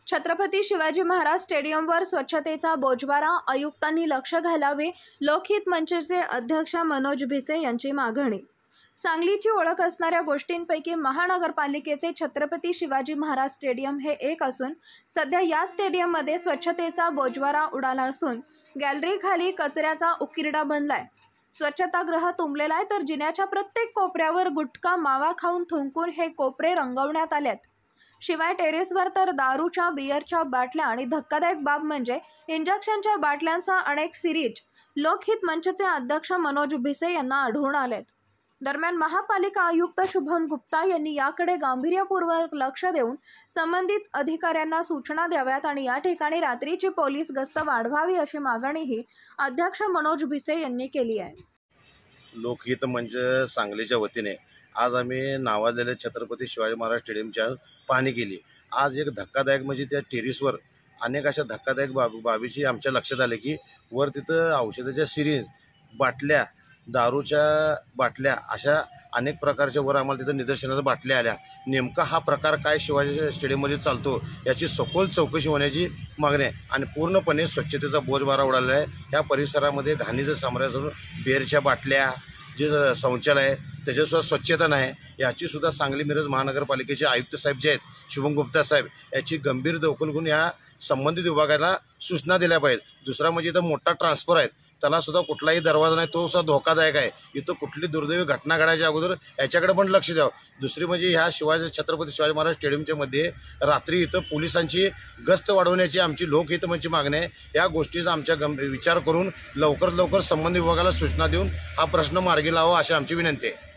छत्रपती शिवाजी महाराज स्टेडियमवर स्वच्छतेचा बोजवारा आयुक्तांनी लक्ष घालावे. लोकहित मंचचे अध्यक्ष मनोज भिसे यांची मागणी. सांगलीची ओळख असणाऱ्या गोष्टींपैकी महानगरपालिकेचे छत्रपती शिवाजी महाराज स्टेडियम हे एक असून सध्या या स्टेडियममध्ये स्वच्छतेचा बोजवारा उडाला असून गॅलरीखाली कचऱ्याचा उकिरडा बनलाय. स्वच्छतागृह तुंबलेला आहे तर जिन्याच्या प्रत्येक कोपऱ्यावर गुटखा मावा खाऊन थुंकून हे कोपरे रंगवण्यात आलेत. शिवाय टेरेसवर तर दारूच्या बियरच्या बाटल्या आणि धक्कादायक बाब म्हणजे इंजेक्शनच्या बाटल्यांचा अनेक सिरीज लोकहित मंचचे अध्यक्ष मनोज भिसे यांना आढळून आलेत. दरम्यान महापालिका आयुक्त शुभम गुप्ता यांनी याकडे गांभीर्यपूर्वक लक्ष देऊन संबंधित अधिकाऱ्यांना सूचना द्याव्यात आणि या ठिकाणी रात्रीची पोलीस गस्त वाढवावी अशी मागणीही अध्यक्ष मनोज भिसे यांनी केली आहे. लोकहित मंच सांगलीच्या वतीने आज आम्ही नावाजलेल्या छत्रपती शिवाजी महाराज स्टेडियमच्या पाहणी केली. आज एक धक्कादायक म्हणजे त्या टेरेसवर अनेक अशा धक्कादायक बाबीची आमच्या लक्षात आले की वर तिथं औषधाच्या सिरीज, बाटल्या, दारूच्या बाटल्या अशा अनेक प्रकारच्या वर आम्हाला तिथं निदर्शनाच्या बाटल्या आल्या. नेमका हा प्रकार काय शिवाजी स्टेडियममध्ये चालतो याची सखोल चौकशी होण्याची मागणी आहे आणि पूर्णपणे स्वच्छतेचा बोजवारा उडालेला आहे. या परिसरामध्ये घाणीचं साम्राज्य असून बेरच्या बाटल्या, जे शौचालय त्याच्यासुद्धा स्वच्छता नाही याचीसुद्धा सांगली मिरज महानगरपालिकेचे आयुक्त साहेब जे आहेत शुभम गुप्ता साहेब याची गंभीर दखल घेऊन या संबंधित विभागाला सूचना दिल्या पाहिजेत. दुसरा म्हणजे इथं मोठा ट्रान्सफर आहे, त्यालासुद्धा कुठलाही दरवाजा नाही, तो सुद्धा धोकादायक आहे. इथं कुठली दुर्दैवी घटना घडायच्या अगोदर याच्याकडे पण लक्ष द्यावं. दुसरी म्हणजे ह्या छत्रपती शिवाजी महाराज स्टेडियमच्या मध्ये रात्री इथं पोलिसांची गस्त वाढवण्याची आमची लोकहित मंचची मागणी आहे. या गोष्टीचा आमच्या विचार करून लवकरात लवकर संबंधित विभागाला सूचना देऊन हा प्रश्न मार्गी लावा अशी आमची विनंती आहे.